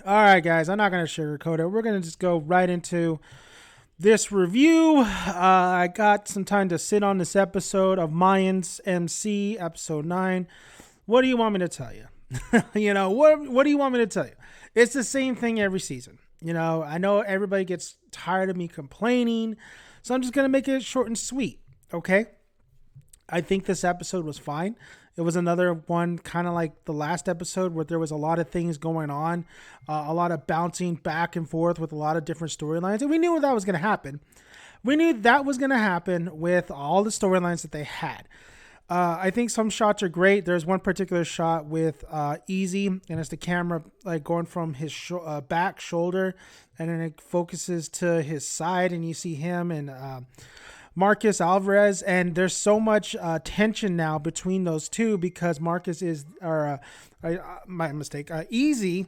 All right, guys, I'm not going to sugarcoat it. We're going to just go right into this review. I got some time to sit on this episode of Mayans MC, episode 9. What do you want me to tell you? What do you want me to tell you? It's the same thing every season. I know everybody gets tired of me complaining, so I'm just going to make it short and sweet, okay? I think this episode was fine. It was another one kind of like the last episode where there was a lot of things going on, a lot of bouncing back and forth with a lot of different storylines. And we knew that was going to happen. We knew that was going to happen with all the storylines that they had. I think some shots are great. There's one particular shot with Easy, and it's the camera like going from his back shoulder, and then it focuses to his side, and you see him and Marcus Alvarez, and there's so much tension now between those two because Marcus is, my mistake, Easy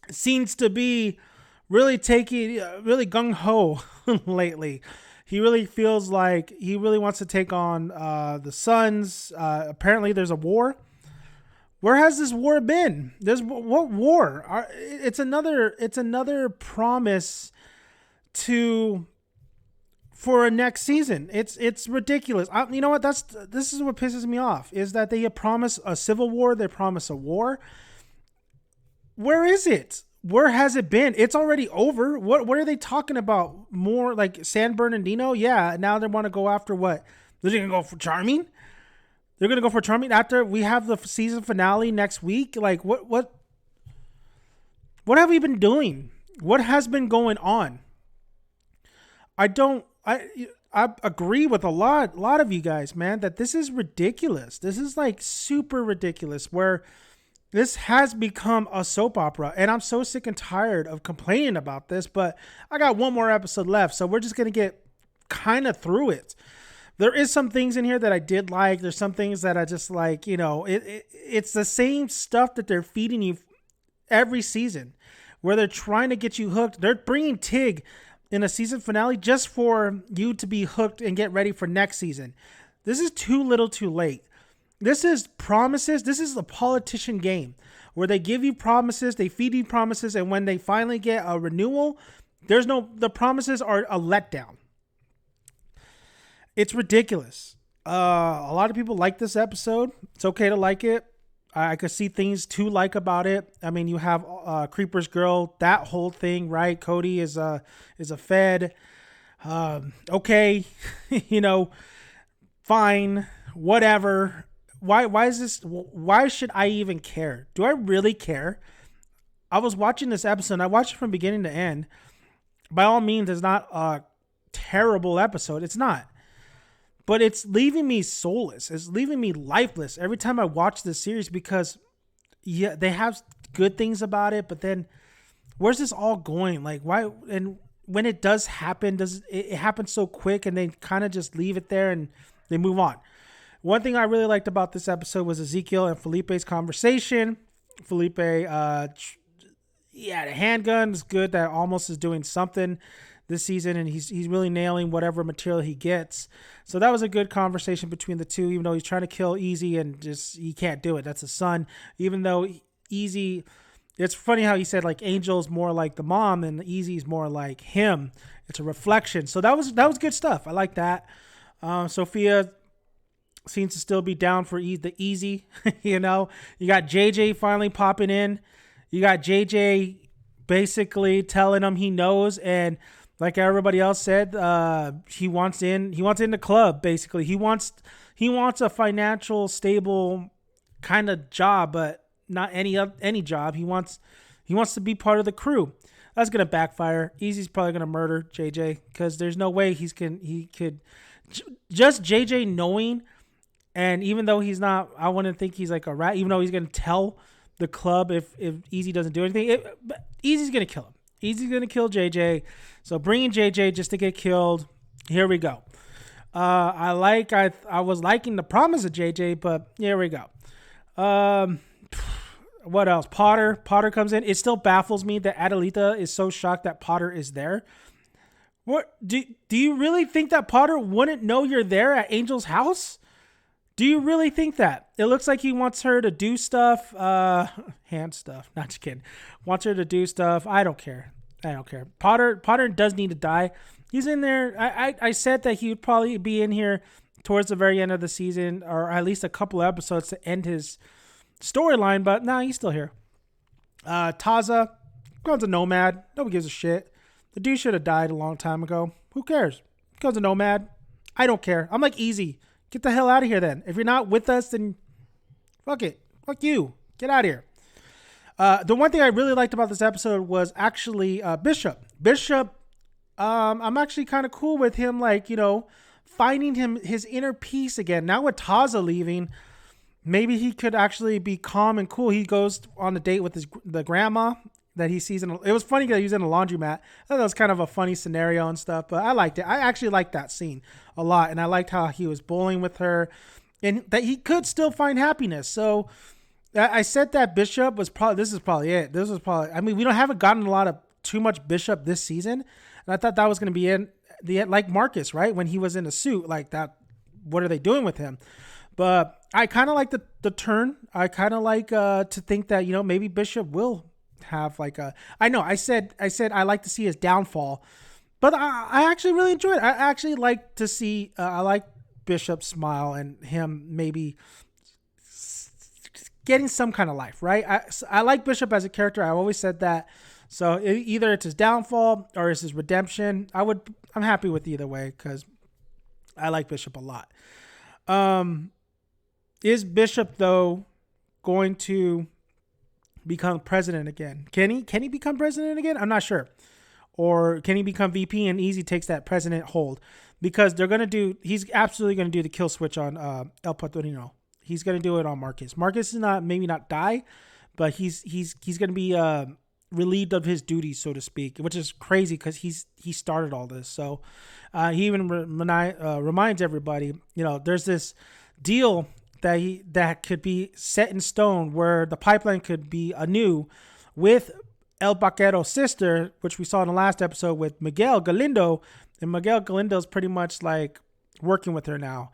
seems to be really really gung-ho lately. He really feels like he really wants to take on the Suns. Apparently there's a war. Where has this war been? What war? It's another promise for a next season. It's ridiculous. You know what? This is what pisses me off is that they promise a civil war. They promise a war. Where is it? Where has it been? It's already over. What are they talking about? More like San Bernardino? Yeah. Now they want to go after what? They're going to go for Charming? They're going to go for Charming after we have the season finale next week? Like what have we been doing? What has been going on? I agree with a lot of you guys, man, that this is ridiculous. This is like super ridiculous where this has become a soap opera, and I'm so sick and tired of complaining about this, but I got one more episode left, so we're just going to get kind of through it. There is some things in here that I did like. There's some things that I just like, it's the same stuff that they're feeding you every season where they're trying to get you hooked. They're bringing Tig in a season finale just for you to be hooked and get ready for next season. This is too little too late. This is promises. This is a politician game where they give you promises, they feed you promises, and when they finally get a renewal, the promises are a letdown. It's ridiculous. A lot of people like this episode. It's okay to like it. I could see things to like about it. I mean, you have Creeper's Girl, that whole thing, right? Cody is a Fed. Okay, fine, whatever. Why is this? Why should I even care? Do I really care? I was watching this episode. I watched it from beginning to end. By all means, it's not a terrible episode. It's not. But it's leaving me soulless. It's leaving me lifeless every time I watch this series because, yeah, they have good things about it, but then where's this all going? Like, why? And when it does happen, it happen so quick and they kind of just leave it there and they move on. One thing I really liked about this episode was Ezekiel and Felipe's conversation. Felipe, the handgun is good. That almost is doing something this season, and he's really nailing whatever material he gets. So that was a good conversation between the two, even though he's trying to kill Easy and just he can't do it. That's his son. Even though Easy, it's funny how he said like Angel's more like the mom and Easy's more like him. It's a reflection. So that was good stuff. I like that. Sophia seems to still be down for the Easy. You got JJ finally popping in. You got JJ basically telling him he knows, and like everybody else said, he wants in the club. Basically, he wants a financial stable kind of job, but not any job. He wants to be part of the crew. That's gonna backfire. Easy's probably gonna murder JJ because there's no way he could just JJ knowing. And even though he's not, I wouldn't think he's like a rat. Even though he's gonna tell the club if Easy doesn't do anything, Easy's gonna kill him. Easy's gonna kill JJ. So bringing JJ just to get killed. Here we go. I was liking the promise of JJ, but here we go. What else? Potter comes in. It still baffles me that Adelita is so shocked that Potter is there. What do you really think that Potter wouldn't know you're there at Angel's house? Do you really think that? It looks like he wants her to do stuff, hand stuff. Not just kidding. Wants her to do stuff. I don't care. I don't care. Potter does need to die. He's in there. I said that he would probably be in here towards the very end of the season, or at least a couple of episodes to end his storyline, but nah, he's still here. Taza, becomes a nomad. Nobody gives a shit. The dude should have died a long time ago. Who cares? Becomes a nomad. I don't care. I'm like, easy. Get the hell out of here then. If you're not with us, then fuck it. Fuck you. Get out of here. The one thing I really liked about this episode was actually Bishop. Bishop, I'm actually kind of cool with him, like, finding his inner peace again. Now with Taza leaving, maybe he could actually be calm and cool. He goes on a date with the grandma that he sees. It was funny that he was in a laundromat. I thought that was kind of a funny scenario and stuff, but I liked it. I actually liked that scene a lot, and I liked how he was bullying with her and that he could still find happiness. So I said that Bishop was this is probably it. We haven't gotten a lot of too much Bishop this season, and I thought that was going to be in the like Marcus, right? When he was in a suit like that, what are they doing with him? But I kind of like the turn. I kind of like to think that, maybe Bishop will have like I know I said I like to see his downfall, but I actually really enjoyed it. I actually like to see I like Bishop's smile and him maybe getting some kind of life, right? I like Bishop as a character. I've always said that. So either it's his downfall or it's his redemption. I'm happy with either way because I like Bishop a lot. Is Bishop though going to become president again? Can he become president again? I'm not sure. Or can he become VP and Easy takes that president hold? Because he's absolutely going to do the kill switch on El Patrino. He's going to do it on Marcus. Marcus is maybe not die, but he's going to be relieved of his duties, so to speak, which is crazy because he started all this. So he even reminds everybody, there's this deal that could be set in stone where the pipeline could be anew with El Vaquero's sister, which we saw in the last episode with Miguel Galindo. And Miguel Galindo's pretty much like working with her now.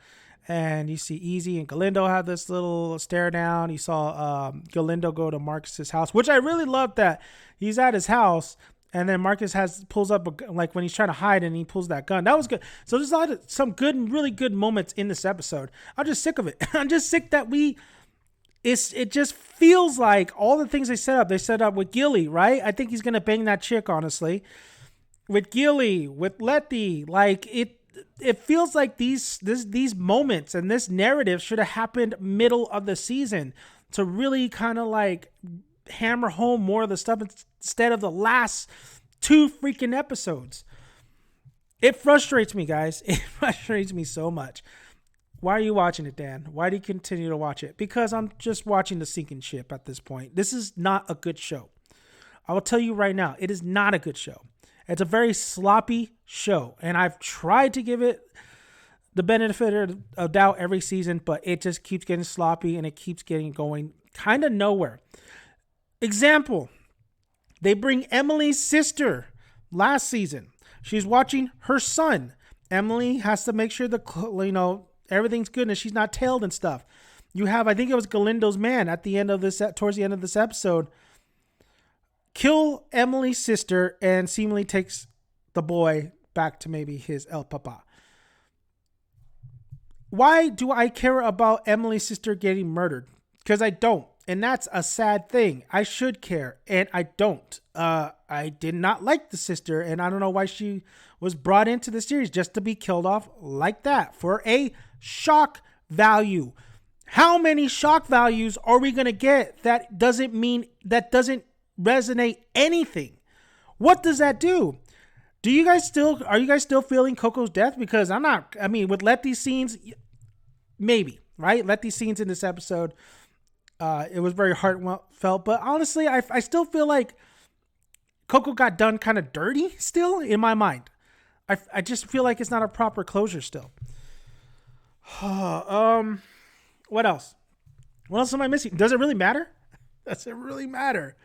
And you see Easy and Galindo have this little stare down. You saw Galindo go to Marcus's house, which I really love that he's at his house. And then Marcus pulls up like when he's trying to hide and he pulls that gun. That was good. So there's some really good moments in this episode. I'm just sick of it. I'm just sick that it just feels like all the things they set up with Gilly, right? I think he's going to bang that chick, honestly. With Gilly, with Letty, like it feels like these moments and this narrative should have happened middle of the season to really kind of like hammer home more of the stuff instead of the last 2 freaking episodes. It frustrates me, guys. It frustrates me so much. Why are you watching it, Dan? Why do you continue to watch it? Because I'm just watching the sinking ship at this point. This is not a good show. I will tell you right now, it is not a good show. It's a very sloppy show, and I've tried to give it the benefit of doubt every season, but it just keeps getting sloppy and it keeps getting going kind of nowhere. Example, they bring Emily's sister last season. She's watching her son. Emily has to make sure everything's good and she's not tailed and stuff. You have, I think it was Galindo's man towards the end of this episode, kill Emily's sister and seemingly takes the boy back to maybe his El Papa. Why do I care about Emily's sister getting murdered? Because I don't. And that's a sad thing. I should care, and I don't. I did not like the sister, and I don't know why she was brought into the series just to be killed off like that for a shock value. How many shock values are we going to get that doesn't resonate anything? What does that do? Are you guys still feeling Coco's death? Because I'm not. I mean, with Letty's scenes, maybe, right? Letty's scenes in this episode, it was very heartfelt. But honestly, I still feel like Coco got done kind of dirty still in my mind. I just feel like it's not a proper closure still. What else? What else am I missing? Does it really matter? Does it really matter?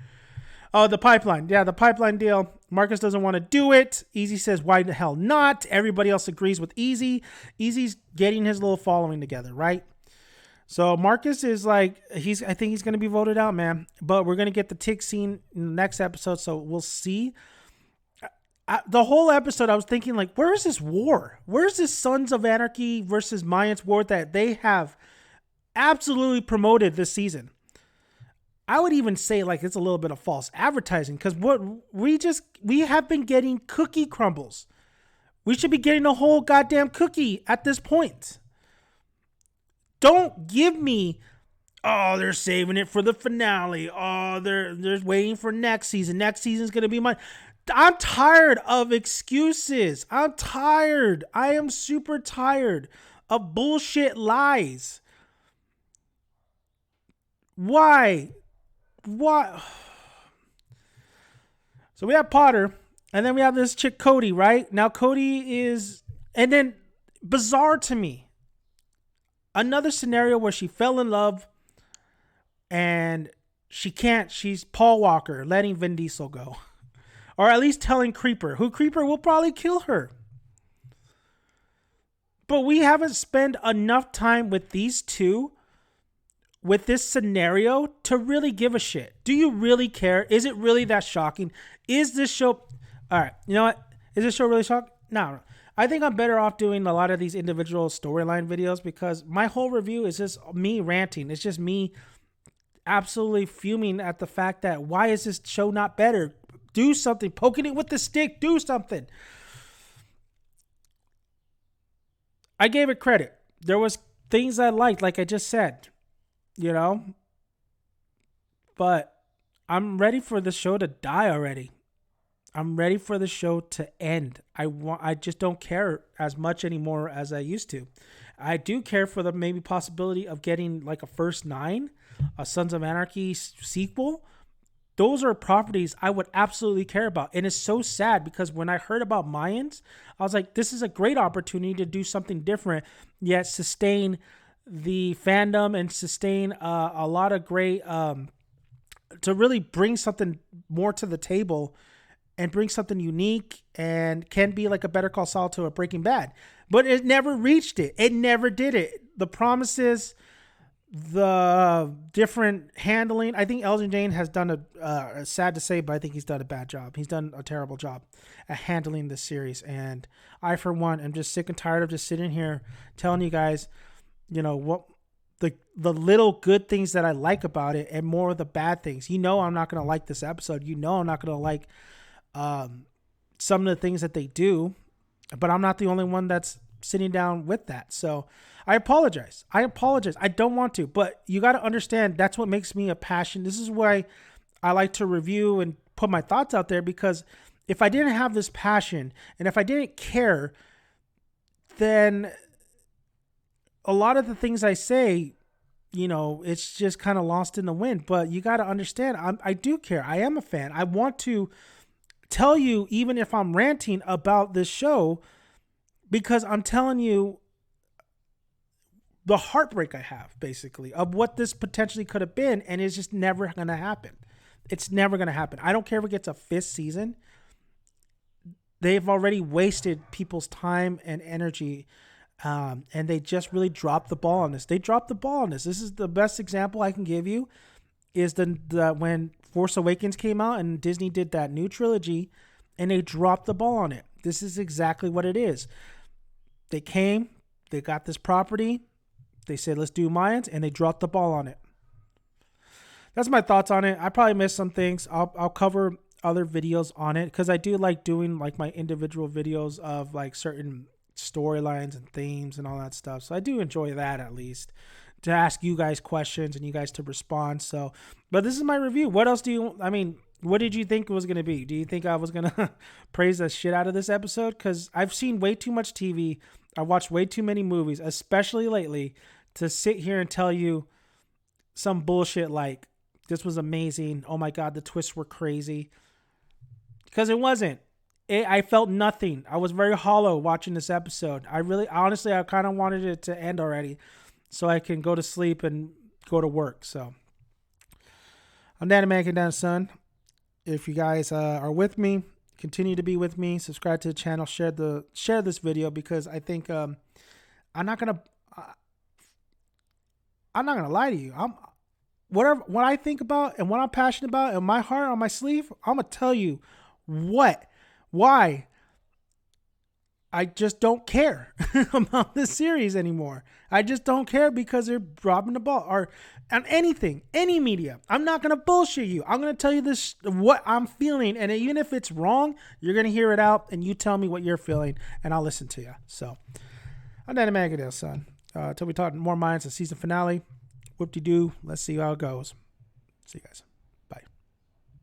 Oh, the pipeline. Yeah, the pipeline deal. Marcus doesn't want to do it. Easy says, why the hell not? Everybody else agrees with Easy. Easy's getting his little following together, right? So Marcus is like, I think he's going to be voted out, man. But we're going to get the tick scene in the next episode, so we'll see. The whole episode, I was thinking, like, where is this war? Where's this Sons of Anarchy versus Mayans war that they have absolutely promoted this season? I would even say, like, it's a little bit of false advertising, because what we have been getting cookie crumbles. We should be getting a whole goddamn cookie at this point. Don't give me, oh, they're saving it for the finale. Oh, they're waiting for next season. Next season's going to be mine. I'm tired of excuses. I'm tired. I am super tired of bullshit lies. Why? What? So we have Potter, and then we have this chick Cody, right? Now Cody is, and then bizarre to me, another scenario where she fell in love and she's Paul Walker letting Vin Diesel go. Or at least telling Creeper, who Creeper will probably kill her. But we haven't spent enough time with these two, with this scenario, to really give a shit. Do you really care? Is it really that shocking? Is this show... All right, you know what? Is this show really shocking? No. I think I'm better off doing a lot of these individual storyline videos, because my whole review is just me ranting. It's just me absolutely fuming at the fact that why is this show not better? Do something. Poking it with the stick. Do something. I gave it credit. There was things I liked, like I just said, you know. But I'm ready for the show to die already. I'm ready for the show to end. I just don't care as much anymore as I used to. I do care for the maybe possibility of getting like a First 9, a Sons of Anarchy sequel. Those are properties I would absolutely care about. And it's so sad, because when I heard about Mayans, I was like, this is a great opportunity to do something different, yet sustain the fandom and sustain a lot of great, to really bring something more to the table and bring something unique and can be like a Better Call Saul to a Breaking Bad. But it never reached it. It never did it. The promises, the different handling. I think Elgin James has done sad to say, but I think he's done a bad job. He's done a terrible job at handling this series. And I, for one, am just sick and tired of just sitting here telling you guys, you know, what the little good things that I like about it and more of the bad things. You know, I'm not going to like this episode. You know, I'm not going to like some of the things that they do, but I'm not the only one that's sitting down with that. So I apologize. I don't want to, but you got to understand, that's what makes me a passion. This is why I like to review and put my thoughts out there, because if I didn't have this passion and if I didn't care, then a lot of the things I say, you know, it's just kind of lost in the wind. But you got to understand, I do care. I am a fan. I want to tell you, even if I'm ranting about this show, because I'm telling you the heartbreak I have, basically, of what this potentially could have been, and it's just never going to happen. It's never going to happen. I don't care if it gets a 5th season. They've already wasted people's time and energy, and they just really dropped the ball on this. They dropped the ball on this. This is the best example I can give you, is the when Force Awakens came out and Disney did that new trilogy, and they dropped the ball on it. This is exactly what it is. They came, they got this property, they said, let's do Mayans, and they dropped the ball on it. That's my thoughts on it. I probably missed some things. I'll cover other videos on it, because I do like doing like my individual videos of like certain storylines and themes and all that stuff. So I do enjoy that, at least, to ask you guys questions and you guys to respond. So, but this is my review. What else what did you think it was going to be? Do you think I was going to praise the shit out of this episode? Because I've seen way too much TV. I watched way too many movies, especially lately, to sit here and tell you some bullshit like, this was amazing. Oh my God, the twists were crazy. Because it wasn't. I felt nothing. I was very hollow watching this episode. Honestly, I kind of wanted it to end already so I can go to sleep and go to work. So, I'm Dan American Dan Son. If you guys are with me, continue to be with me. Subscribe to the channel. Share this video, because I think I'm not gonna. I'm not gonna lie to you. I'm whatever what I think about and what I'm passionate about in my heart on my sleeve. I'm gonna tell you why I just don't care about this series anymore. I just don't care because they're dropping the ball or on anything, any media. I'm not gonna bullshit you. I'm gonna tell you this what I'm feeling, and even if it's wrong, you're gonna hear it out, and you tell me what you're feeling, and I'll listen to you. So, I'm Danny Magadale, son. Until we talk more Mayans, the season finale. Whoop-de-doo. Let's see how it goes. See you guys.